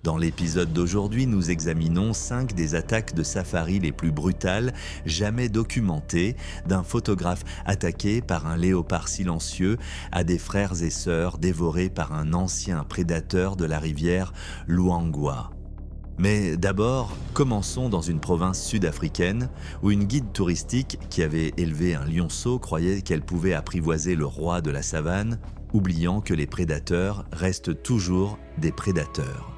Dans l'épisode d'aujourd'hui, nous examinons 5 des attaques de safari les plus brutales jamais documentées d'un photographe attaqué par un léopard silencieux à des frères et sœurs dévorés par un ancien prédateur de la rivière Luangwa. Mais d'abord, commençons dans une province sud-africaine où une guide touristique qui avait élevé un lionceau croyait qu'elle pouvait apprivoiser le roi de la savane, oubliant que les prédateurs restent toujours des prédateurs.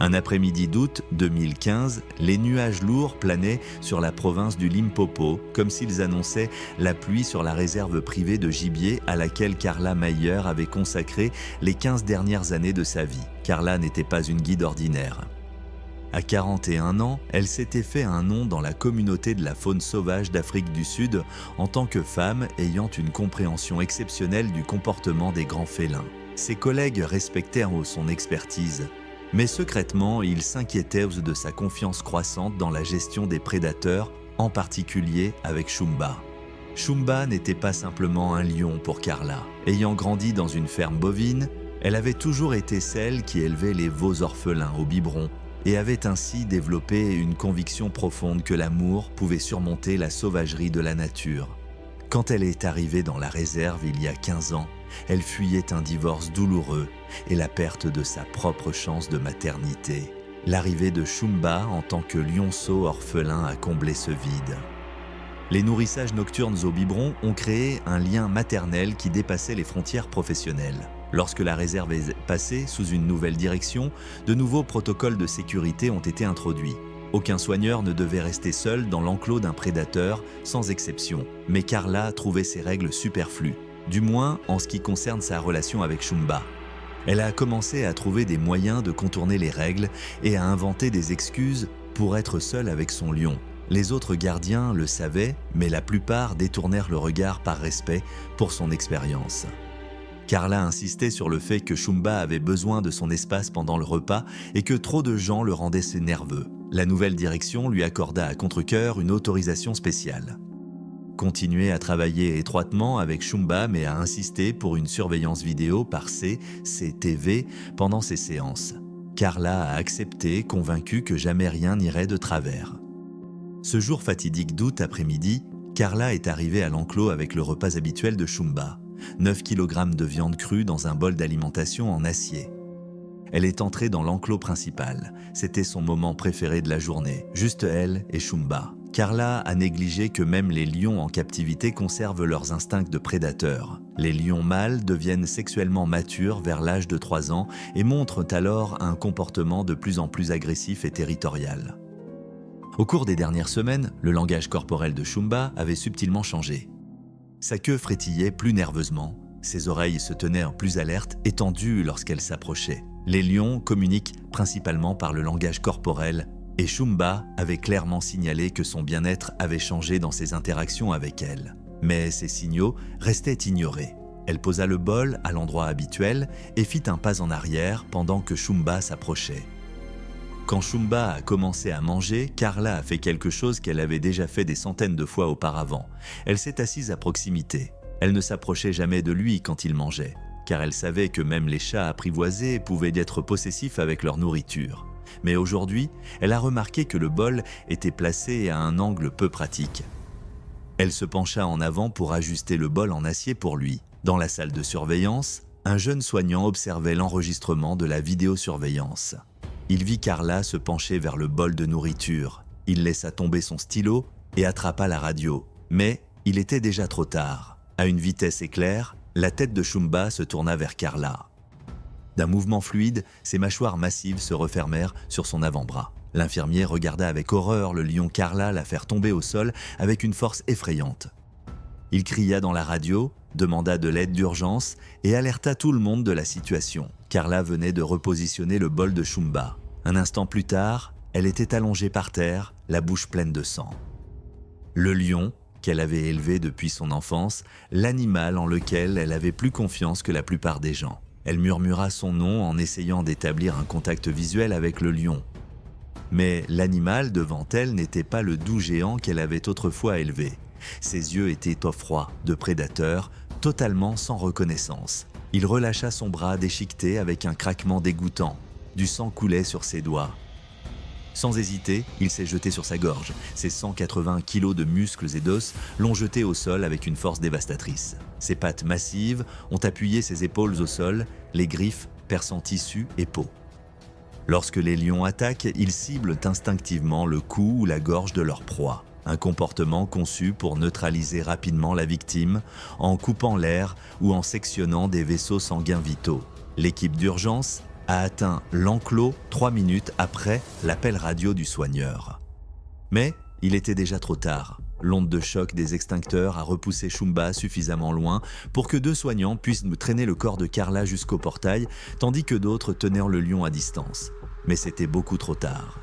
Un après-midi d'août 2015, les nuages lourds planaient sur la province du Limpopo, comme s'ils annonçaient la pluie sur la réserve privée de gibier à laquelle Carla Meyer avait consacré les 15 dernières années de sa vie. Carla n'était pas une guide ordinaire. À 41 ans, elle s'était fait un nom dans la communauté de la faune sauvage d'Afrique du Sud en tant que femme ayant une compréhension exceptionnelle du comportement des grands félins. Ses collègues respectèrent son expertise, mais secrètement, ils s'inquiétaient de sa confiance croissante dans la gestion des prédateurs, en particulier avec Shumba. Shumba n'était pas simplement un lion pour Carla. Ayant grandi dans une ferme bovine, elle avait toujours été celle qui élevait les veaux orphelins au biberon et avait ainsi développé une conviction profonde que l'amour pouvait surmonter la sauvagerie de la nature. Quand elle est arrivée dans la réserve il y a 15 ans, elle fuyait un divorce douloureux et la perte de sa propre chance de maternité. L'arrivée de Shumba en tant que lionceau orphelin a comblé ce vide. Les nourrissages nocturnes au biberon ont créé un lien maternel qui dépassait les frontières professionnelles. Lorsque la réserve est passée sous une nouvelle direction, de nouveaux protocoles de sécurité ont été introduits. Aucun soigneur ne devait rester seul dans l'enclos d'un prédateur, sans exception. Mais Carla trouvait ces règles superflues, du moins en ce qui concerne sa relation avec Shumba. Elle a commencé à trouver des moyens de contourner les règles et à inventer des excuses pour être seule avec son lion. Les autres gardiens le savaient, mais la plupart détournèrent le regard par respect pour son expérience. Carla insistait sur le fait que Shumba avait besoin de son espace pendant le repas et que trop de gens le rendaient nerveux. La nouvelle direction lui accorda à contre-cœur une autorisation spéciale. Continuer à travailler étroitement avec Shumba mais à insister pour une surveillance vidéo par CCTV pendant ses séances. Carla a accepté, convaincue que jamais rien n'irait de travers. Ce jour fatidique d'août après-midi, Carla est arrivée à l'enclos avec le repas habituel de Shumba. 9 kg de viande crue dans un bol d'alimentation en acier. Elle est entrée dans l'enclos principal. C'était son moment préféré de la journée, juste elle et Shumba. Carla a négligé que même les lions en captivité conservent leurs instincts de prédateurs. Les lions mâles deviennent sexuellement matures vers l'âge de 3 ans et montrent alors un comportement de plus en plus agressif et territorial. Au cours des dernières semaines, le langage corporel de Shumba avait subtilement changé. Sa queue frétillait plus nerveusement, ses oreilles se tenaient en plus alertes et tendues lorsqu'elle s'approchait. Les lions communiquent principalement par le langage corporel et Shumba avait clairement signalé que son bien-être avait changé dans ses interactions avec elle. Mais ces signaux restaient ignorés. Elle posa le bol à l'endroit habituel et fit un pas en arrière pendant que Shumba s'approchait. Quand Shumba a commencé à manger, Carla a fait quelque chose qu'elle avait déjà fait des centaines de fois auparavant. Elle s'est assise à proximité. Elle ne s'approchait jamais de lui quand il mangeait, car elle savait que même les chats apprivoisés pouvaient être possessifs avec leur nourriture. Mais aujourd'hui, elle a remarqué que le bol était placé à un angle peu pratique. Elle se pencha en avant pour ajuster le bol en acier pour lui. Dans la salle de surveillance, un jeune soignant observait l'enregistrement de la vidéosurveillance. Il vit Carla se pencher vers le bol de nourriture. Il laissa tomber son stylo et attrapa la radio. Mais il était déjà trop tard. À une vitesse éclair, la tête de Shumba se tourna vers Carla. D'un mouvement fluide, ses mâchoires massives se refermèrent sur son avant-bras. L'infirmier regarda avec horreur le lion Carla la faire tomber au sol avec une force effrayante. Il cria dans la radio, demanda de l'aide d'urgence et alerta tout le monde de la situation. Carla venait de repositionner le bol de Shumba. Un instant plus tard, elle était allongée par terre, la bouche pleine de sang. Le lion, qu'elle avait élevé depuis son enfance, l'animal en lequel elle avait plus confiance que la plupart des gens. Elle murmura son nom en essayant d'établir un contact visuel avec le lion. Mais l'animal devant elle n'était pas le doux géant qu'elle avait autrefois élevé. Ses yeux étaient au froid, de prédateur, totalement sans reconnaissance. Il relâcha son bras déchiqueté avec un craquement dégoûtant. Du sang coulait sur ses doigts. Sans hésiter, il s'est jeté sur sa gorge. Ses 180 kilos de muscles et d'os l'ont jeté au sol avec une force dévastatrice. Ses pattes massives ont appuyé ses épaules au sol, les griffes perçant tissu et peau. Lorsque les lions attaquent, ils ciblent instinctivement le cou ou la gorge de leur proie. Un comportement conçu pour neutraliser rapidement la victime en coupant l'air ou en sectionnant des vaisseaux sanguins vitaux. L'équipe d'urgence a atteint l'enclos 3 minutes après l'appel radio du soigneur. Mais il était déjà trop tard. L'onde de choc des extincteurs a repoussé Shumba suffisamment loin pour que 2 soignants puissent traîner le corps de Carla jusqu'au portail, tandis que d'autres tenaient le lion à distance. Mais c'était beaucoup trop tard.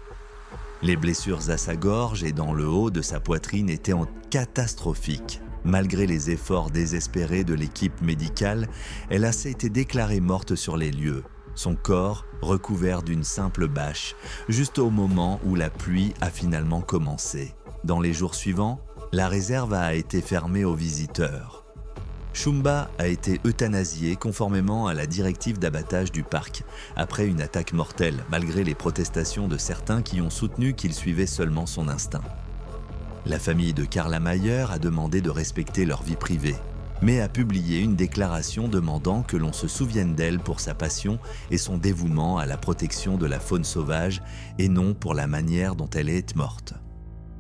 Les blessures à sa gorge et dans le haut de sa poitrine étaient catastrophiques. Malgré les efforts désespérés de l'équipe médicale, elle a été déclarée morte sur les lieux. Son corps recouvert d'une simple bâche, juste au moment où la pluie a finalement commencé. Dans les jours suivants, la réserve a été fermée aux visiteurs. Shumba a été euthanasié conformément à la directive d'abattage du parc, après une attaque mortelle, malgré les protestations de certains qui ont soutenu qu'il suivait seulement son instinct. La famille de Carla Mayer a demandé de respecter leur vie privée, mais a publié une déclaration demandant que l'on se souvienne d'elle pour sa passion et son dévouement à la protection de la faune sauvage et non pour la manière dont elle est morte.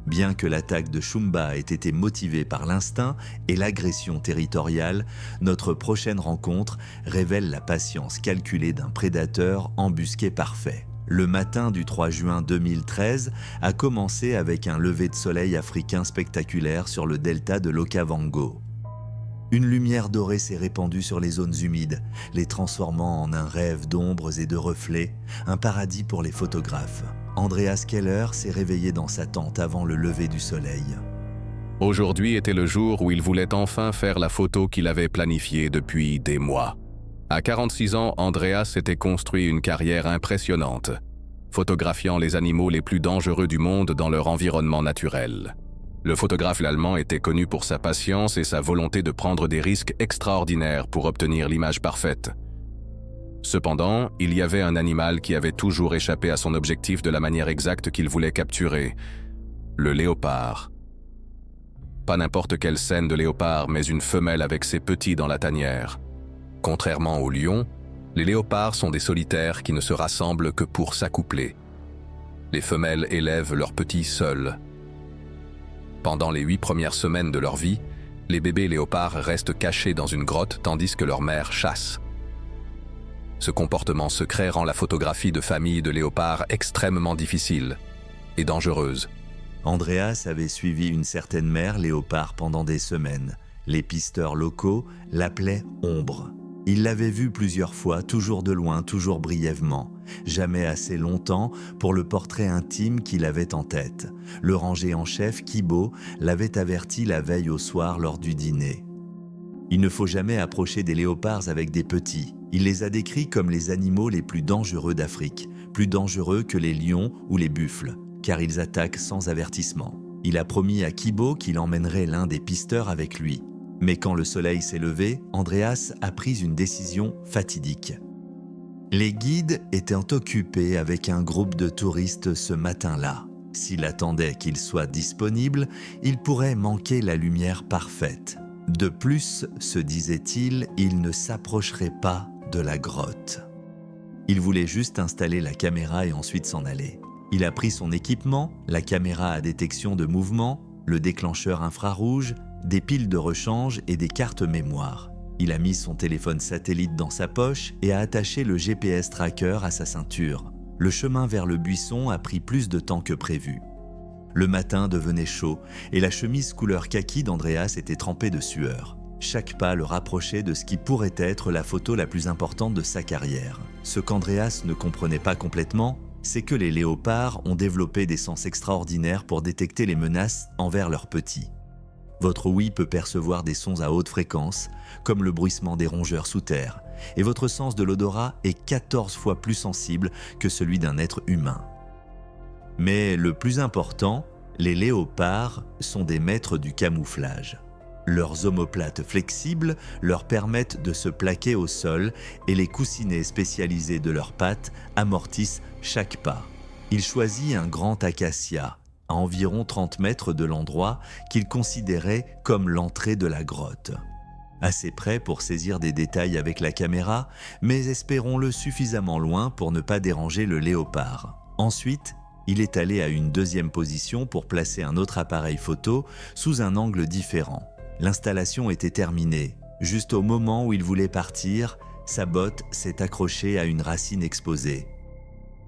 Bien que l'attaque de Shumba ait été motivée par l'instinct et l'agression territoriale, notre prochaine rencontre révèle la patience calculée d'un prédateur embusqué parfait. Le matin du 3 juin 2013 a commencé avec un lever de soleil africain spectaculaire sur le delta de l'Okavango. Une lumière dorée s'est répandue sur les zones humides, les transformant en un rêve d'ombres et de reflets, un paradis pour les photographes. Andreas Keller s'est réveillé dans sa tente avant le lever du soleil. Aujourd'hui était le jour où il voulait enfin faire la photo qu'il avait planifiée depuis des mois. À 46 ans, Andreas s'était construit une carrière impressionnante, photographiant les animaux les plus dangereux du monde dans leur environnement naturel. Le photographe allemand était connu pour sa patience et sa volonté de prendre des risques extraordinaires pour obtenir l'image parfaite. Cependant, il y avait un animal qui avait toujours échappé à son objectif de la manière exacte qu'il voulait capturer, le léopard. Pas n'importe quelle scène de léopard, mais une femelle avec ses petits dans la tanière. Contrairement aux lions, les léopards sont des solitaires qui ne se rassemblent que pour s'accoupler. Les femelles élèvent leurs petits seuls. Pendant les 8 premières semaines de leur vie, les bébés léopards restent cachés dans une grotte tandis que leur mère chasse. Ce comportement secret rend la photographie de famille de léopards extrêmement difficile et dangereuse. Andreas avait suivi une certaine mère léopard pendant des semaines. Les pisteurs locaux l'appelaient Ombre. Il l'avait vue plusieurs fois, toujours de loin, toujours brièvement. Jamais assez longtemps pour le portrait intime qu'il avait en tête. Le ranger en chef, Kibo, l'avait averti la veille au soir lors du dîner. Il ne faut jamais approcher des léopards avec des petits. Il les a décrits comme les animaux les plus dangereux d'Afrique, plus dangereux que les lions ou les buffles, car ils attaquent sans avertissement. Il a promis à Kibo qu'il emmènerait l'un des pisteurs avec lui. Mais quand le soleil s'est levé, Andreas a pris une décision fatidique. Les guides étaient occupés avec un groupe de touristes ce matin-là. S'il attendait qu'ils soient disponibles, il pourrait manquer la lumière parfaite. De plus, se disait-il, il ne s'approcherait pas de la grotte. Il voulait juste installer la caméra et ensuite s'en aller. Il a pris son équipement, la caméra à détection de mouvement, le déclencheur infrarouge, des piles de rechange et des cartes mémoire. Il a mis son téléphone satellite dans sa poche et a attaché le GPS tracker à sa ceinture. Le chemin vers le buisson a pris plus de temps que prévu. Le matin devenait chaud et la chemise couleur kaki d'Andreas était trempée de sueur. Chaque pas le rapprochait de ce qui pourrait être la photo la plus importante de sa carrière. Ce qu'Andreas ne comprenait pas complètement, c'est que les léopards ont développé des sens extraordinaires pour détecter les menaces envers leurs petits. Votre ouïe peut percevoir des sons à haute fréquence, comme le bruissement des rongeurs sous terre, et votre sens de l'odorat est 14 fois plus sensible que celui d'un être humain. Mais le plus important, les léopards sont des maîtres du camouflage. Leurs omoplates flexibles leur permettent de se plaquer au sol et les coussinets spécialisés de leurs pattes amortissent chaque pas. Il choisit un grand acacia, à environ 30 mètres de l'endroit qu'il considérait comme l'entrée de la grotte. Assez près pour saisir des détails avec la caméra, mais espérons-le suffisamment loin pour ne pas déranger le léopard. Ensuite, il est allé à une deuxième position pour placer un autre appareil photo sous un angle différent. L'installation était terminée. Juste au moment où il voulait partir, sa botte s'est accrochée à une racine exposée.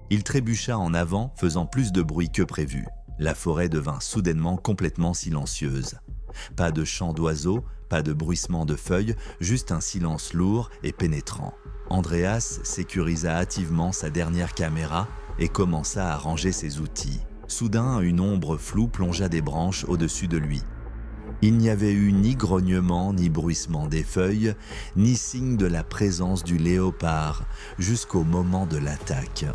Il trébucha en avant, faisant plus de bruit que prévu. La forêt devint soudainement complètement silencieuse. Pas de chant d'oiseaux, pas de bruissement de feuilles, juste un silence lourd et pénétrant. Andreas sécurisa hâtivement sa dernière caméra et commença à ranger ses outils. Soudain, une ombre floue plongea des branches au-dessus de lui. Il n'y avait eu ni grognement, ni bruissement des feuilles, ni signe de la présence du léopard, jusqu'au moment de l'attaque.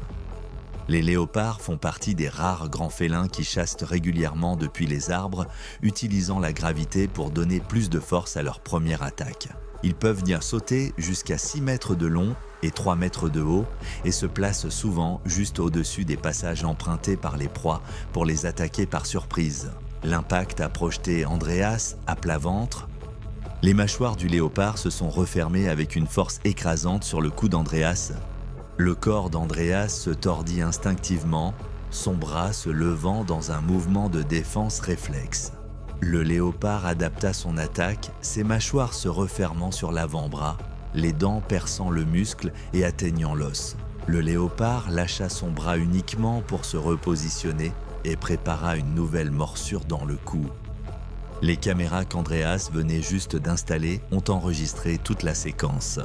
Les léopards font partie des rares grands félins qui chassent régulièrement depuis les arbres, utilisant la gravité pour donner plus de force à leur première attaque. Ils peuvent venir sauter jusqu'à 6 mètres de long et 3 mètres de haut et se placent souvent juste au-dessus des passages empruntés par les proies pour les attaquer par surprise. L'impact a projeté Andreas à plat ventre. Les mâchoires du léopard se sont refermées avec une force écrasante sur le cou d'Andreas. Le corps d'Andreas se tordit instinctivement, son bras se levant dans un mouvement de défense réflexe. Le léopard adapta son attaque, ses mâchoires se refermant sur l'avant-bras, les dents perçant le muscle et atteignant l'os. Le léopard lâcha son bras uniquement pour se repositionner et prépara une nouvelle morsure dans le cou. Les caméras qu'Andreas venait juste d'installer ont enregistré toute la séquence.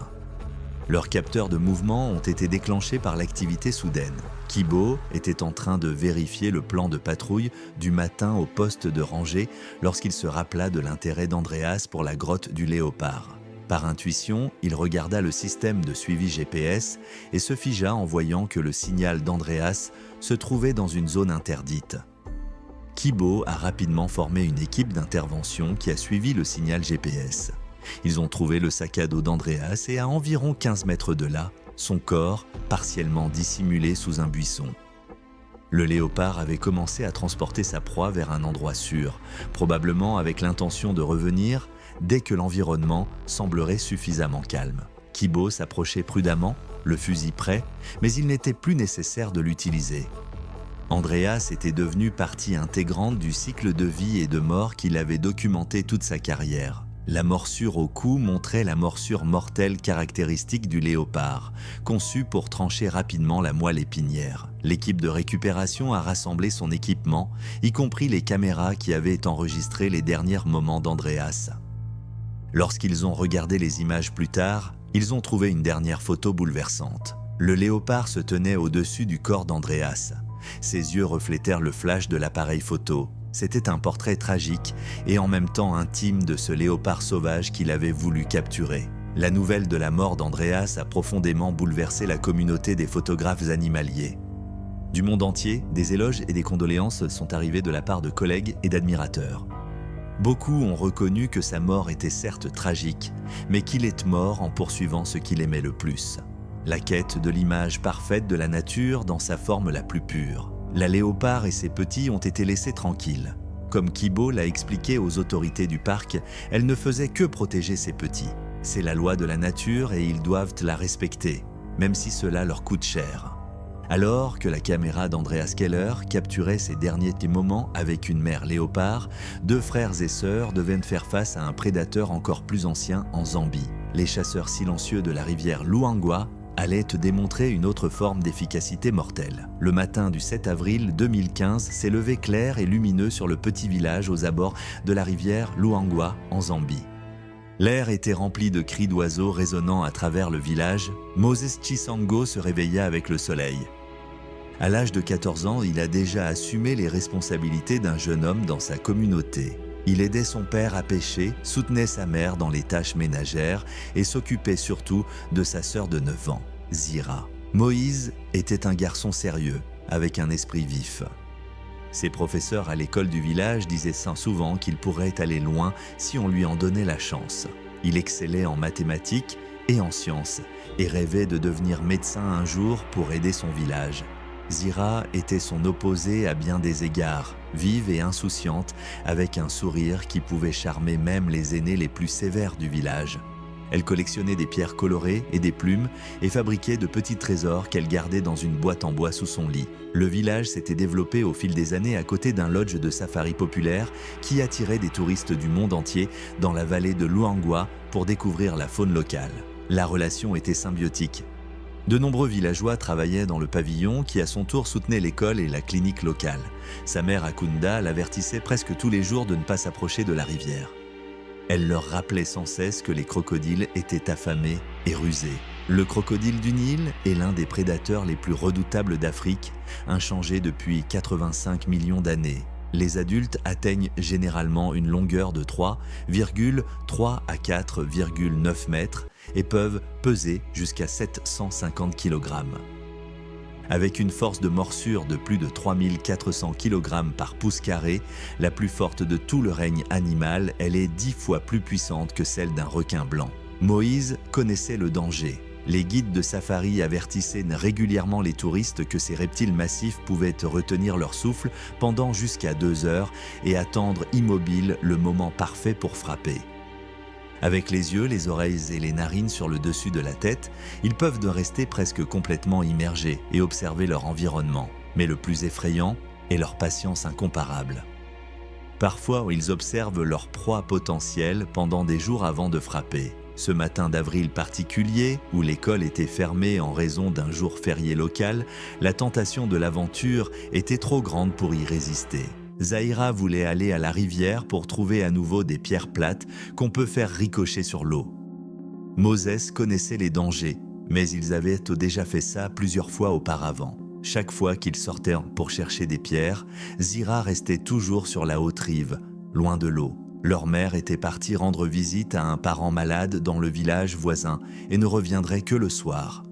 Leurs capteurs de mouvement ont été déclenchés par l'activité soudaine. Kibo était en train de vérifier le plan de patrouille du matin au poste de rangée lorsqu'il se rappela de l'intérêt d'Andreas pour la grotte du léopard. Par intuition, il regarda le système de suivi GPS et se figea en voyant que le signal d'Andreas se trouvait dans une zone interdite. Kibo a rapidement formé une équipe d'intervention qui a suivi le signal GPS. Ils ont trouvé le sac à dos d'Andreas et à environ 15 mètres de là, son corps partiellement dissimulé sous un buisson. Le léopard avait commencé à transporter sa proie vers un endroit sûr, probablement avec l'intention de revenir dès que l'environnement semblerait suffisamment calme. Kibo s'approchait prudemment, le fusil prêt, mais il n'était plus nécessaire de l'utiliser. Andreas était devenu partie intégrante du cycle de vie et de mort qu'il avait documenté toute sa carrière. La morsure au cou montrait la morsure mortelle caractéristique du léopard, conçue pour trancher rapidement la moelle épinière. L'équipe de récupération a rassemblé son équipement, y compris les caméras qui avaient enregistré les derniers moments d'Andreas. Lorsqu'ils ont regardé les images plus tard, ils ont trouvé une dernière photo bouleversante. Le léopard se tenait au-dessus du corps d'Andreas. Ses yeux reflétèrent le flash de l'appareil photo. C'était un portrait tragique et en même temps intime de ce léopard sauvage qu'il avait voulu capturer. La nouvelle de la mort d'Andreas a profondément bouleversé la communauté des photographes animaliers. Du monde entier, des éloges et des condoléances sont arrivés de la part de collègues et d'admirateurs. Beaucoup ont reconnu que sa mort était certes tragique, mais qu'il est mort en poursuivant ce qu'il aimait le plus. La quête de l'image parfaite de la nature dans sa forme la plus pure. La léopard et ses petits ont été laissés tranquilles. Comme Kibo l'a expliqué aux autorités du parc, elle ne faisait que protéger ses petits. C'est la loi de la nature et ils doivent la respecter, même si cela leur coûte cher. Alors que la caméra d'Andreas Keller capturait ses derniers moments avec une mère léopard, deux frères et sœurs devaient faire face à un prédateur encore plus ancien en Zambie. Les chasseurs silencieux de la rivière Luangwa allait démontrer une autre forme d'efficacité mortelle. Le matin du 7 avril 2015 s'est levé clair et lumineux sur le petit village aux abords de la rivière Luangwa en Zambie. L'air était rempli de cris d'oiseaux résonnant à travers le village. Moses Chisango se réveilla avec le soleil. À l'âge de 14 ans, il a déjà assumé les responsabilités d'un jeune homme dans sa communauté. Il aidait son père à pêcher, soutenait sa mère dans les tâches ménagères et s'occupait surtout de sa sœur de 9 ans, Zira. Moïse était un garçon sérieux, avec un esprit vif. Ses professeurs à l'école du village disaient souvent qu'il pourrait aller loin si on lui en donnait la chance. Il excellait en mathématiques et en sciences et rêvait de devenir médecin un jour pour aider son village. Zira était son opposé à bien des égards, vive et insouciante, avec un sourire qui pouvait charmer même les aînés les plus sévères du village. Elle collectionnait des pierres colorées et des plumes et fabriquait de petits trésors qu'elle gardait dans une boîte en bois sous son lit. Le village s'était développé au fil des années à côté d'un lodge de safari populaire qui attirait des touristes du monde entier dans la vallée de Luangwa pour découvrir la faune locale. La relation était symbiotique. De nombreux villageois travaillaient dans le pavillon qui à son tour soutenait l'école et la clinique locale. Sa mère Akunda l'avertissait presque tous les jours de ne pas s'approcher de la rivière. Elle leur rappelait sans cesse que les crocodiles étaient affamés et rusés. Le crocodile du Nil est l'un des prédateurs les plus redoutables d'Afrique, inchangé depuis 85 millions d'années. Les adultes atteignent généralement une longueur de 3,3 à 4,9 mètres et peuvent peser jusqu'à 750 kg. Avec une force de morsure de plus de 3400 kg par pouce carré, la plus forte de tout le règne animal, elle est 10 fois plus puissante que celle d'un requin blanc. Moïse connaissait le danger. Les guides de safari avertissaient régulièrement les touristes que ces reptiles massifs pouvaient retenir leur souffle pendant jusqu'à 2 heures et attendre immobiles le moment parfait pour frapper. Avec les yeux, les oreilles et les narines sur le dessus de la tête, ils peuvent rester presque complètement immergés et observer leur environnement. Mais le plus effrayant est leur patience incomparable. Parfois, ils observent leur proie potentielle pendant des jours avant de frapper. Ce matin d'avril particulier, où l'école était fermée en raison d'un jour férié local, la tentation de l'aventure était trop grande pour y résister. Zahira voulait aller à la rivière pour trouver à nouveau des pierres plates qu'on peut faire ricocher sur l'eau. Moses connaissait les dangers, mais ils avaient déjà fait ça plusieurs fois auparavant. Chaque fois qu'ils sortaient pour chercher des pierres, Zira restait toujours sur la haute rive, loin de l'eau. Leur mère était partie rendre visite à un parent malade dans le village voisin et ne reviendrait que le soir.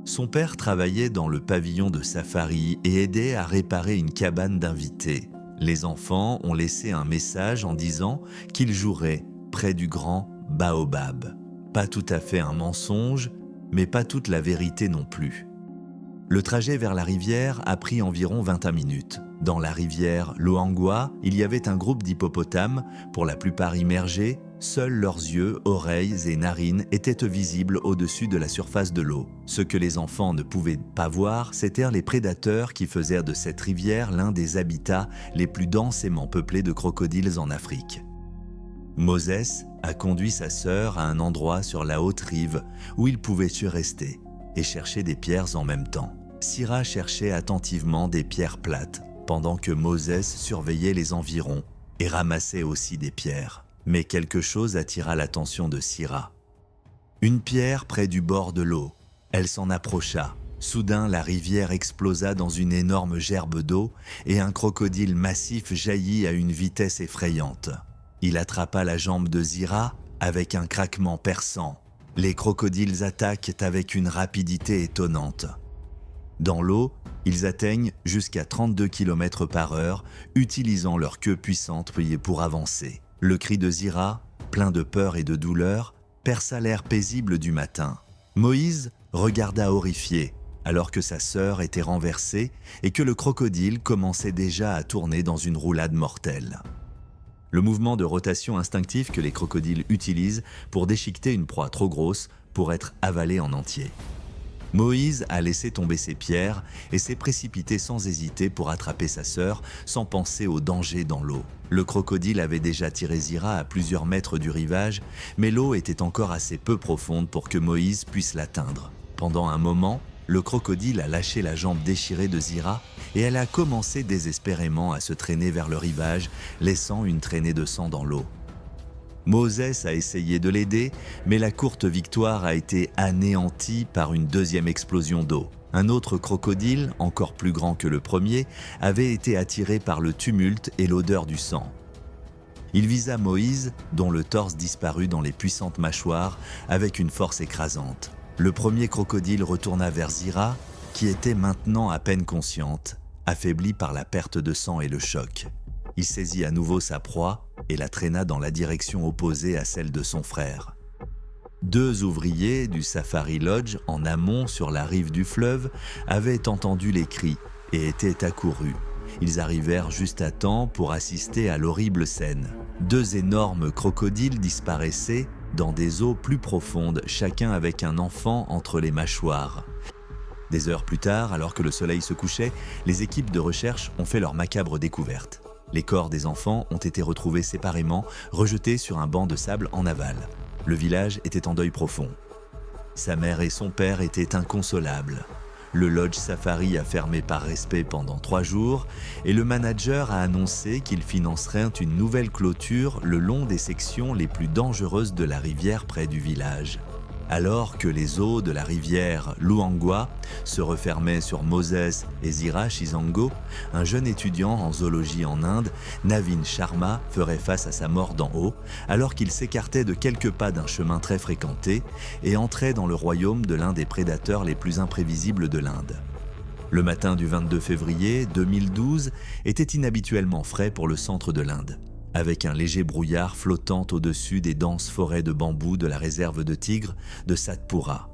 Son père travaillait dans le pavillon de safari et aidait à réparer une cabane d'invités. Les enfants ont laissé un message en disant qu'ils joueraient près du grand baobab. Pas tout à fait un mensonge, mais pas toute la vérité non plus. Le trajet vers la rivière a pris environ 21 minutes. Dans la rivière Luangwa, il y avait un groupe d'hippopotames, pour la plupart immergés. Seuls leurs yeux, oreilles et narines étaient visibles au-dessus de la surface de l'eau. Ce que les enfants ne pouvaient pas voir, c'étaient les prédateurs qui faisaient de cette rivière l'un des habitats les plus densément peuplés de crocodiles en Afrique. Moses a conduit sa sœur à un endroit sur la haute rive où il pouvait rester et chercher des pierres en même temps. Zira cherchait attentivement des pierres plates, pendant que Moses surveillait les environs et ramassait aussi des pierres. Mais quelque chose attira l'attention de Zira. Une pierre près du bord de l'eau. Elle s'en approcha. Soudain, la rivière explosa dans une énorme gerbe d'eau et un crocodile massif jaillit à une vitesse effrayante. Il attrapa la jambe de Zira avec un craquement perçant. Les crocodiles attaquent avec une rapidité étonnante. Dans l'eau, ils atteignent jusqu'à 32 km/h, utilisant leur queue puissante pour avancer. Le cri de Zira, plein de peur et de douleur, perça l'air paisible du matin. Moïse regarda horrifié, alors que sa sœur était renversée et que le crocodile commençait déjà à tourner dans une roulade mortelle. Le mouvement de rotation instinctif que les crocodiles utilisent pour déchiqueter une proie trop grosse pour être avalée en entier. Moïse a laissé tomber ses pierres et s'est précipité sans hésiter pour attraper sa sœur sans penser au danger dans l'eau. Le crocodile avait déjà tiré Zira à plusieurs mètres du rivage, mais l'eau était encore assez peu profonde pour que Moïse puisse l'atteindre. Pendant un moment, le crocodile a lâché la jambe déchirée de Zira et elle a commencé désespérément à se traîner vers le rivage, laissant une traînée de sang dans l'eau. Moses a essayé de l'aider, mais la courte victoire a été anéantie par une deuxième explosion d'eau. Un autre crocodile, encore plus grand que le premier, avait été attiré par le tumulte et l'odeur du sang. Il visa Moïse, dont le torse disparut dans les puissantes mâchoires, avec une force écrasante. Le premier crocodile retourna vers Zira, qui était maintenant à peine consciente. affaibli par la perte de sang et le choc. Il saisit à nouveau sa proie et la traîna dans la direction opposée à celle de son frère. 2 ouvriers du Safari Lodge, en amont sur la rive du fleuve, avaient entendu les cris et étaient accourus. Ils arrivèrent juste à temps pour assister à l'horrible scène. 2 énormes crocodiles disparaissaient dans des eaux plus profondes, chacun avec un enfant entre les mâchoires. Des heures plus tard, alors que le soleil se couchait, les équipes de recherche ont fait leur macabre découverte. Les corps des enfants ont été retrouvés séparément, rejetés sur un banc de sable en aval. Le village était en deuil profond. Sa mère et son père étaient inconsolables. Le Lodge Safari a fermé par respect pendant 3 jours et le manager a annoncé qu'il financerait une nouvelle clôture le long des sections les plus dangereuses de la rivière près du village. Alors que les eaux de la rivière Luangwa se refermaient sur Moses et Zira Chizango, un jeune étudiant en zoologie en Inde, Navin Sharma, ferait face à sa mort d'en haut alors qu'il s'écartait de quelques pas d'un chemin très fréquenté et entrait dans le royaume de l'un des prédateurs les plus imprévisibles de l'Inde. Le matin du 22 février 2012 était inhabituellement frais pour le centre de l'Inde, avec un léger brouillard flottant au-dessus des denses forêts de bambous de la réserve de tigres de Satpura.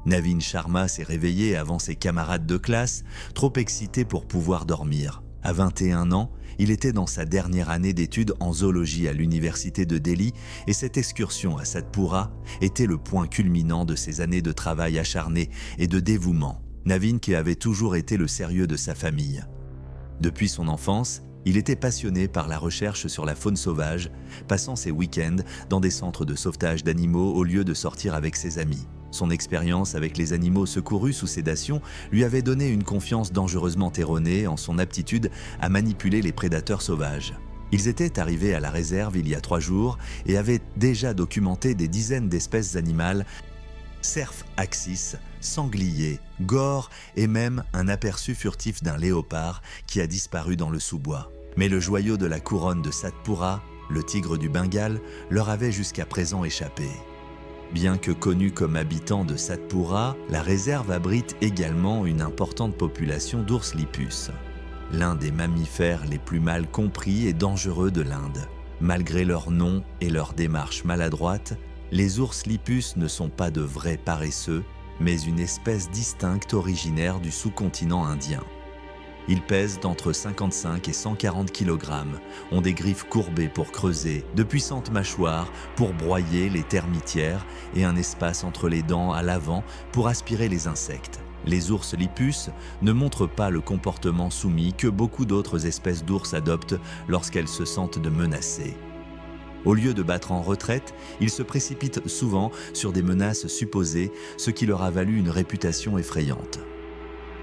Navin Sharma s'est réveillé avant ses camarades de classe, trop excité pour pouvoir dormir. À 21 ans, il était dans sa dernière année d'études en zoologie à l'université de Delhi et cette excursion à Satpura était le point culminant de ses années de travail acharné et de dévouement. Navin qui avait toujours été le sérieux de sa famille. Depuis son enfance, il était passionné par la recherche sur la faune sauvage, passant ses week-ends dans des centres de sauvetage d'animaux au lieu de sortir avec ses amis. Son expérience avec les animaux secourus sous sédation lui avait donné une confiance dangereusement erronée en son aptitude à manipuler les prédateurs sauvages. Ils étaient arrivés à la réserve il y a 3 jours et avaient déjà documenté des dizaines d'espèces animales, cerf axis, sanglier, gores et même un aperçu furtif d'un léopard qui a disparu dans le sous-bois. Mais le joyau de la couronne de Satpura, le tigre du Bengale, leur avait jusqu'à présent échappé. Bien que connu comme habitant de Satpura, la réserve abrite également une importante population d'ours lipus, l'un des mammifères les plus mal compris et dangereux de l'Inde. Malgré leur nom et leur démarche maladroite, les ours lipus ne sont pas de vrais paresseux, mais une espèce distincte originaire du sous-continent indien. Ils pèsent d'entre 55 et 140 kg, ont des griffes courbées pour creuser, de puissantes mâchoires pour broyer les termitières et un espace entre les dents à l'avant pour aspirer les insectes. Les ours lipus ne montrent pas le comportement soumis que beaucoup d'autres espèces d'ours adoptent lorsqu'elles se sentent menacées. Au lieu de battre en retraite, ils se précipitent souvent sur des menaces supposées, ce qui leur a valu une réputation effrayante.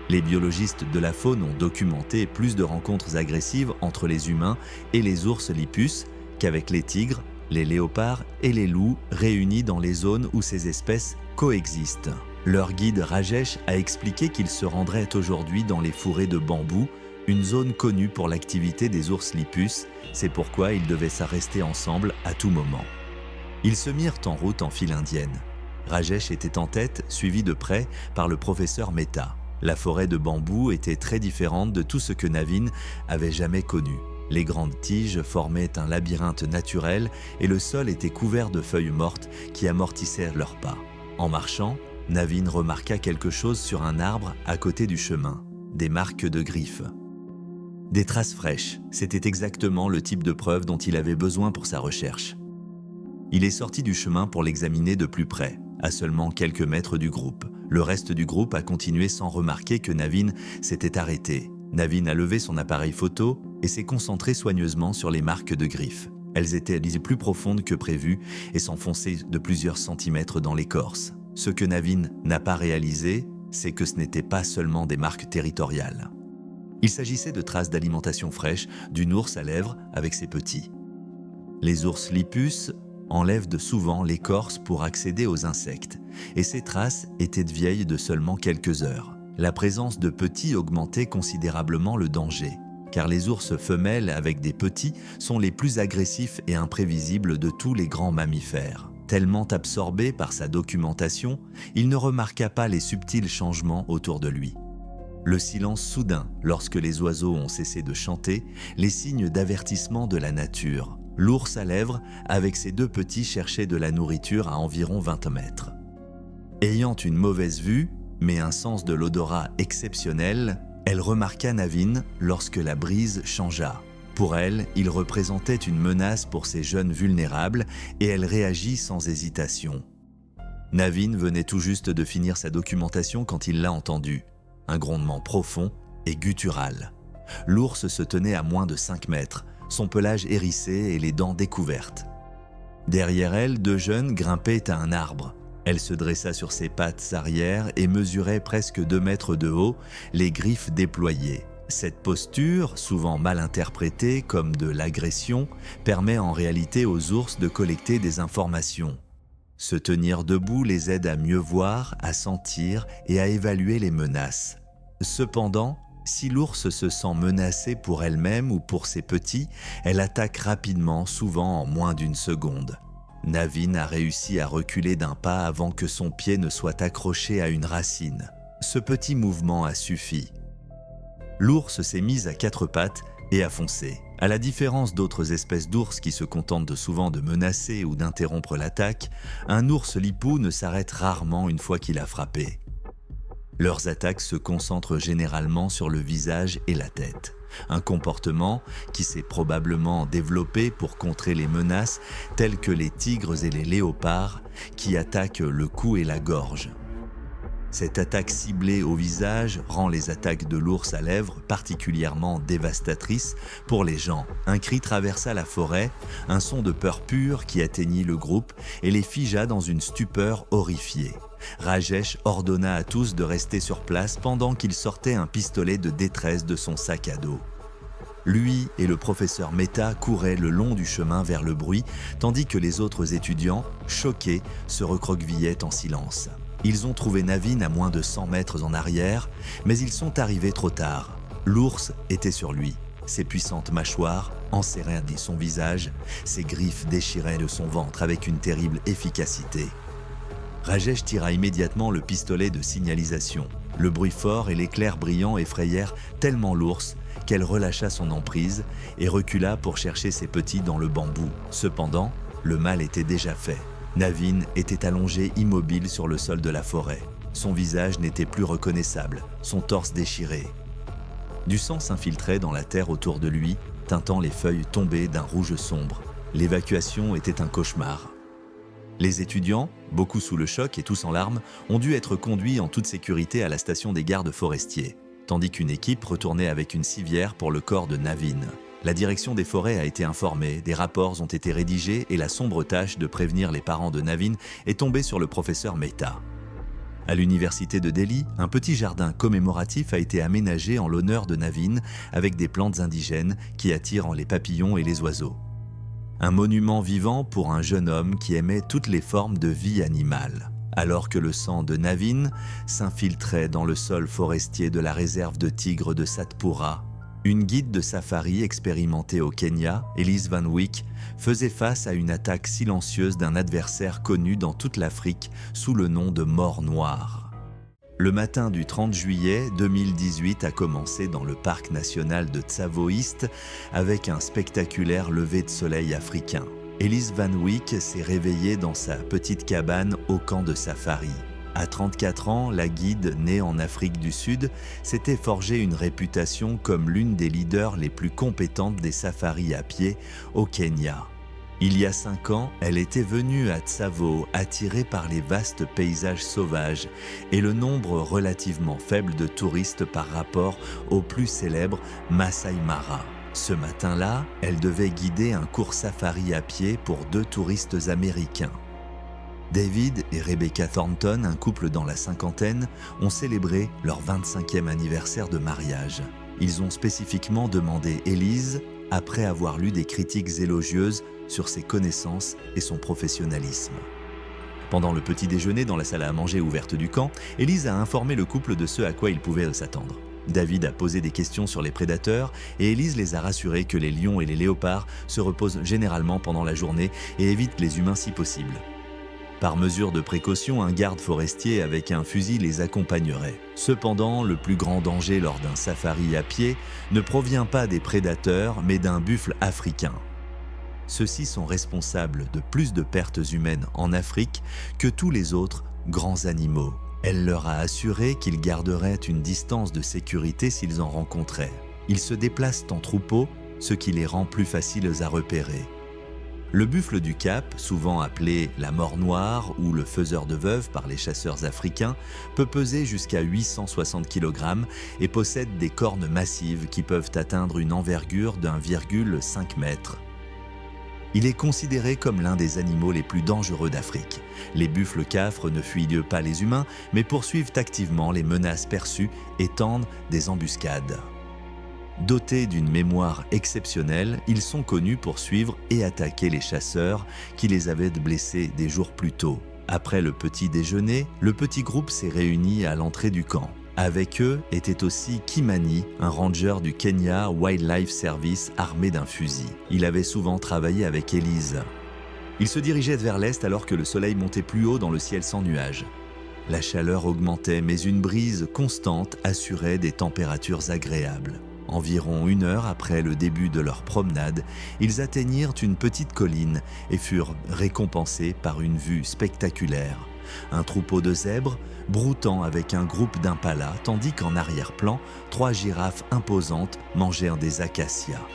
Les biologistes de la faune ont documenté plus de rencontres agressives entre les humains et les ours lipus qu'avec les tigres, les léopards et les loups réunis dans les zones où ces espèces coexistent. Leur guide Rajesh a expliqué qu'il se rendrait aujourd'hui dans les fourrés de bambou, une zone connue pour l'activité des ours lipus, c'est pourquoi ils devaient rester ensemble à tout moment. Ils se mirent en route en file indienne. Rajesh était en tête, suivi de près par le professeur Mehta. La forêt de bambou était très différente de tout ce que Navin avait jamais connu. Les grandes tiges formaient un labyrinthe naturel et le sol était couvert de feuilles mortes qui amortissaient leurs pas. En marchant, Navin remarqua quelque chose sur un arbre à côté du chemin, des marques de griffes. Des traces fraîches, c'était exactement le type de preuve dont il avait besoin pour sa recherche. Il est sorti du chemin pour l'examiner de plus près, à seulement quelques mètres du groupe. Le reste du groupe a continué sans remarquer que Navin s'était arrêté. Navin a levé son appareil photo et s'est concentré soigneusement sur les marques de griffes. Elles étaient plus profondes que prévu et s'enfonçaient de plusieurs centimètres dans l'écorce. Ce que Navin n'a pas réalisé, c'est que ce n'était pas seulement des marques territoriales. Il s'agissait de traces d'alimentation fraîche d'une ours à lèvres avec ses petits. Les ours lipus enlèvent de souvent l'écorce pour accéder aux insectes, et ces traces étaient vieilles de seulement quelques heures. La présence de petits augmentait considérablement le danger, car les ours femelles avec des petits sont les plus agressifs et imprévisibles de tous les grands mammifères. Tellement absorbé par sa documentation, il ne remarqua pas les subtils changements autour de lui. Le silence soudain, lorsque les oiseaux ont cessé de chanter, les signes d'avertissement de la nature. L'ours à lèvres, avec ses deux petits, cherchait de la nourriture à environ 20 mètres. Ayant une mauvaise vue, mais un sens de l'odorat exceptionnel, elle remarqua Navin lorsque la brise changea. Pour elle, il représentait une menace pour ces jeunes vulnérables et elle réagit sans hésitation. Navin venait tout juste de finir sa documentation quand il l'a entendu. Un grondement profond et guttural. L'ours se tenait à moins de 5 mètres, son pelage hérissé et les dents découvertes. Derrière elle, deux jeunes grimpaient à un arbre. Elle se dressa sur ses pattes arrière et mesurait presque 2 mètres de haut, les griffes déployées. Cette posture, souvent mal interprétée comme de l'agression, permet en réalité aux ours de collecter des informations. Se tenir debout les aide à mieux voir, à sentir et à évaluer les menaces. Cependant, si l'ours se sent menacée pour elle-même ou pour ses petits, elle attaque rapidement, souvent en moins d'1 seconde. Navin a réussi à reculer d'un pas avant que son pied ne soit accroché à une racine. Ce petit mouvement a suffi. L'ours s'est mise à 4 pattes et a foncé. À la différence d'autres espèces d'ours qui se contentent souvent de menacer ou d'interrompre l'attaque, un ours lipou ne s'arrête rarement une fois qu'il a frappé. Leurs attaques se concentrent généralement sur le visage et la tête. Un comportement qui s'est probablement développé pour contrer les menaces telles que les tigres et les léopards qui attaquent le cou et la gorge. Cette attaque ciblée au visage rend les attaques de l'ours à lèvres particulièrement dévastatrices pour les gens. Un cri traversa la forêt, un son de peur pure qui atteignit le groupe et les figea dans une stupeur horrifiée. Rajesh ordonna à tous de rester sur place pendant qu'il sortait un pistolet de détresse de son sac à dos. Lui et le professeur Mehta couraient le long du chemin vers le bruit, tandis que les autres étudiants, choqués, se recroquevillaient en silence. Ils ont trouvé Navin à moins de 100 mètres en arrière, mais ils sont arrivés trop tard. L'ours était sur lui. Ses puissantes mâchoires enserraient son visage, ses griffes déchiraient de son ventre avec une terrible efficacité. Rajesh tira immédiatement le pistolet de signalisation. Le bruit fort et l'éclair brillant effrayèrent tellement l'ours qu'elle relâcha son emprise et recula pour chercher ses petits dans le bambou. Cependant, le mal était déjà fait. Navin était allongé immobile sur le sol de la forêt. Son visage n'était plus reconnaissable, son torse déchiré. Du sang s'infiltrait dans la terre autour de lui, teintant les feuilles tombées d'un rouge sombre. L'évacuation était un cauchemar. Les étudiants, beaucoup sous le choc et tous en larmes, ont dû être conduits en toute sécurité à la station des gardes forestiers, tandis qu'une équipe retournait avec une civière pour le corps de Navin. La direction des forêts a été informée, des rapports ont été rédigés et la sombre tâche de prévenir les parents de Navin est tombée sur le professeur Mehta. À l'université de Delhi, un petit jardin commémoratif a été aménagé en l'honneur de Navin avec des plantes indigènes qui attirent les papillons et les oiseaux. Un monument vivant pour un jeune homme qui aimait toutes les formes de vie animale. Alors que le sang de Navin s'infiltrait dans le sol forestier de la réserve de tigres de Satpura, une guide de safari expérimentée au Kenya, Elise Van Wyk, faisait face à une attaque silencieuse d'un adversaire connu dans toute l'Afrique sous le nom de mort noire. Le matin du 30 juillet 2018 a commencé dans le parc national de Tsavo-East avec un spectaculaire lever de soleil africain. Elise Van Wyk s'est réveillée dans sa petite cabane au camp de safari. À 34 ans, la guide, née en Afrique du Sud, s'était forgée une réputation comme l'une des leaders les plus compétentes des safaris à pied au Kenya. Il y a 5 ans, elle était venue à Tsavo, attirée par les vastes paysages sauvages et le nombre relativement faible de touristes par rapport au plus célèbre Masai Mara. Ce matin-là, elle devait guider un court safari à pied pour 2 touristes américains. David et Rebecca Thornton, un couple dans la cinquantaine, ont célébré leur 25e anniversaire de mariage. Ils ont spécifiquement demandé Elise, après avoir lu des critiques élogieuses sur ses connaissances et son professionnalisme. Pendant le petit déjeuner dans la salle à manger ouverte du camp, Elise a informé le couple de ce à quoi ils pouvaient s'attendre. David a posé des questions sur les prédateurs et Elise les a rassurés que les lions et les léopards se reposent généralement pendant la journée et évitent les humains si possible. Par mesure de précaution, un garde forestier avec un fusil les accompagnerait. Cependant, le plus grand danger lors d'un safari à pied ne provient pas des prédateurs, mais d'un buffle africain. Ceux-ci sont responsables de plus de pertes humaines en Afrique que tous les autres grands animaux. Elle leur a assuré qu'ils garderaient une distance de sécurité s'ils en rencontraient. Ils se déplacent en troupeau, ce qui les rend plus faciles à repérer. Le buffle du Cap, souvent appelé la mort noire ou le faiseur de veuves par les chasseurs africains, peut peser jusqu'à 860 kg et possède des cornes massives qui peuvent atteindre une envergure d'1,5 m. Il est considéré comme l'un des animaux les plus dangereux d'Afrique. Les buffles cafres ne fuient pas les humains, mais poursuivent activement les menaces perçues et tendent des embuscades. Dotés d'une mémoire exceptionnelle, ils sont connus pour suivre et attaquer les chasseurs qui les avaient blessés des jours plus tôt. Après le petit déjeuner, le petit groupe s'est réuni à l'entrée du camp. Avec eux était aussi Kimani, un ranger du Kenya Wildlife Service armé d'un fusil. Il avait souvent travaillé avec Elise. Ils se dirigeaient vers l'est alors que le soleil montait plus haut dans le ciel sans nuages. La chaleur augmentait, mais une brise constante assurait des températures agréables. Environ 1 heure après le début de leur promenade, ils atteignirent une petite colline et furent récompensés par une vue spectaculaire. Un troupeau de zèbres broutant avec un groupe d'impalas, tandis qu'en arrière-plan, 3 girafes imposantes mangèrent des acacias.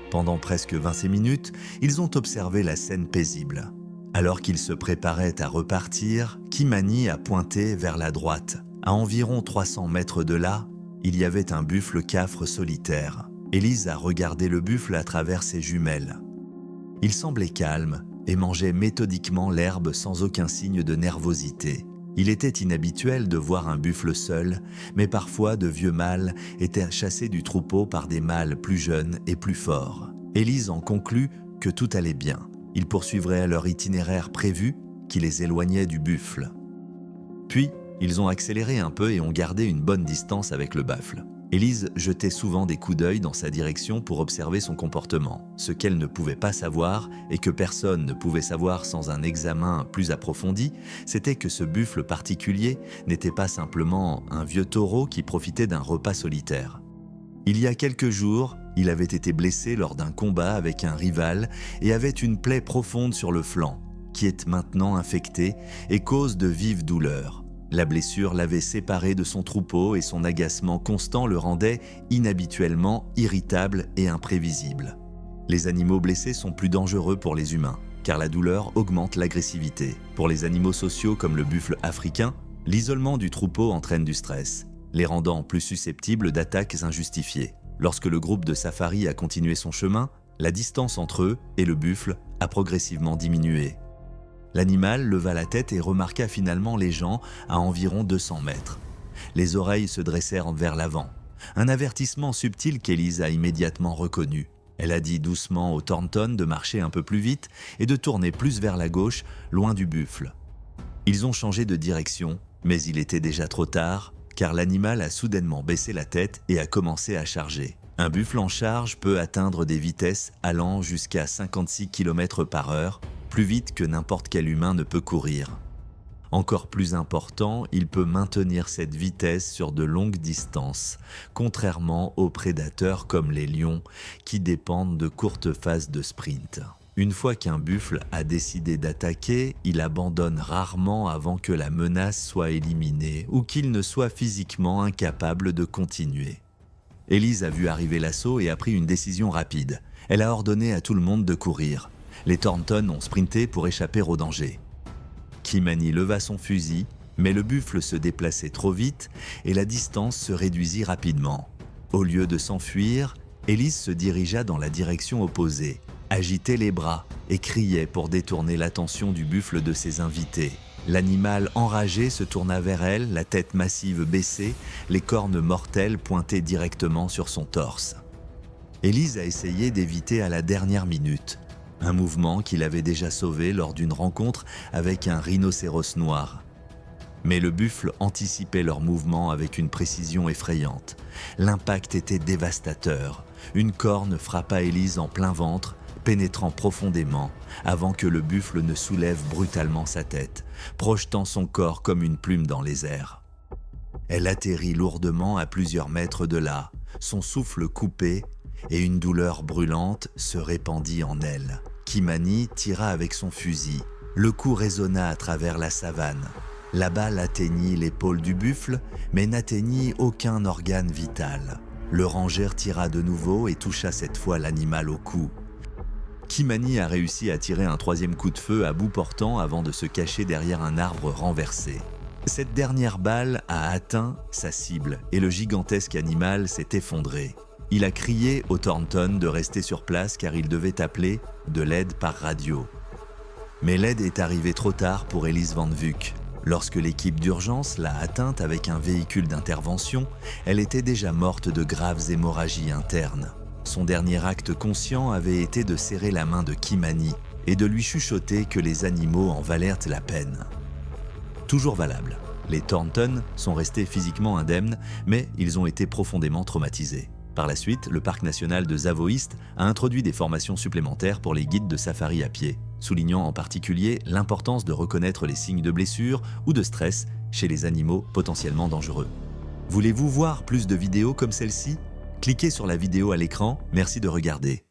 Pendant presque 25 minutes, ils ont observé la scène paisible. Alors qu'ils se préparaient à repartir, Kimani a pointé vers la droite. À environ 300 mètres de là, il y avait un buffle cafre solitaire. Elise a regardé le buffle à travers ses jumelles. Il semblait calme et mangeait méthodiquement l'herbe sans aucun signe de nervosité. Il était inhabituel de voir un buffle seul, mais parfois de vieux mâles étaient chassés du troupeau par des mâles plus jeunes et plus forts. Elise en conclut que tout allait bien. Ils poursuivraient leur itinéraire prévu qui les éloignait du buffle. Puis, ils ont accéléré un peu et ont gardé une bonne distance avec le buffle. Elise jetait souvent des coups d'œil dans sa direction pour observer son comportement. Ce qu'elle ne pouvait pas savoir, et que personne ne pouvait savoir sans un examen plus approfondi, c'était que ce buffle particulier n'était pas simplement un vieux taureau qui profitait d'un repas solitaire. Il y a quelques jours, il avait été blessé lors d'un combat avec un rival et avait une plaie profonde sur le flanc, qui est maintenant infectée et cause de vives douleurs. La blessure l'avait séparé de son troupeau et son agacement constant le rendait inhabituellement irritable et imprévisible. Les animaux blessés sont plus dangereux pour les humains, car la douleur augmente l'agressivité. Pour les animaux sociaux comme le buffle africain, l'isolement du troupeau entraîne du stress, les rendant plus susceptibles d'attaques injustifiées. Lorsque le groupe de safari a continué son chemin, la distance entre eux et le buffle a progressivement diminué. L'animal leva la tête et remarqua finalement les gens à environ 200 mètres. Les oreilles se dressèrent vers l'avant. Un avertissement subtil qu'Elise a immédiatement reconnu. Elle a dit doucement au Thornton de marcher un peu plus vite et de tourner plus vers la gauche, loin du buffle. Ils ont changé de direction, mais il était déjà trop tard, car l'animal a soudainement baissé la tête et a commencé à charger. Un buffle en charge peut atteindre des vitesses allant jusqu'à 56 km/h, plus vite que n'importe quel humain ne peut courir. Encore plus important, il peut maintenir cette vitesse sur de longues distances, contrairement aux prédateurs comme les lions, qui dépendent de courtes phases de sprint. Une fois qu'un buffle a décidé d'attaquer, il abandonne rarement avant que la menace soit éliminée ou qu'il ne soit physiquement incapable de continuer. Elise a vu arriver l'assaut et a pris une décision rapide. Elle a ordonné à tout le monde de courir. Les Thornton ont sprinté pour échapper au danger. Kimani leva son fusil, mais le buffle se déplaçait trop vite et la distance se réduisit rapidement. Au lieu de s'enfuir, Elise se dirigea dans la direction opposée, agitait les bras et criait pour détourner l'attention du buffle de ses invités. L'animal enragé se tourna vers elle, la tête massive baissée, les cornes mortelles pointées directement sur son torse. Elise a essayé d'éviter à la dernière minute. Un mouvement qu'il avait déjà sauvé lors d'une rencontre avec un rhinocéros noir. Mais le buffle anticipait leur mouvement avec une précision effrayante. L'impact était dévastateur. Une corne frappa Elise en plein ventre pénétrant profondément avant que le buffle ne soulève brutalement sa tête, projetant son corps comme une plume dans les airs. Elle atterrit lourdement à plusieurs mètres de là, son souffle coupé, et une douleur brûlante se répandit en elle. Kimani tira avec son fusil. Le coup résonna à travers la savane. La balle atteignit l'épaule du buffle, mais n'atteignit aucun organe vital. Le ranger tira de nouveau et toucha cette fois l'animal au cou. Kimani a réussi à tirer un troisième coup de feu à bout portant avant de se cacher derrière un arbre renversé. Cette dernière balle a atteint sa cible et le gigantesque animal s'est effondré. Il a crié au Thornton de rester sur place car il devait appeler de l'aide par radio. Mais l'aide est arrivée trop tard pour Elise Van Wyck. Lorsque l'équipe d'urgence l'a atteinte avec un véhicule d'intervention, elle était déjà morte de graves hémorragies internes. Son dernier acte conscient avait été de serrer la main de Kimani et de lui chuchoter que les animaux en valèrent la peine. Toujours valable. Les Thornton sont restés physiquement indemnes, mais ils ont été profondément traumatisés. Par la suite, le parc national de Zavoïste a introduit des formations supplémentaires pour les guides de safari à pied, soulignant en particulier l'importance de reconnaître les signes de blessure ou de stress chez les animaux potentiellement dangereux. Voulez-vous voir plus de vidéos comme celle-ci ? Cliquez sur la vidéo à l'écran, merci de regarder.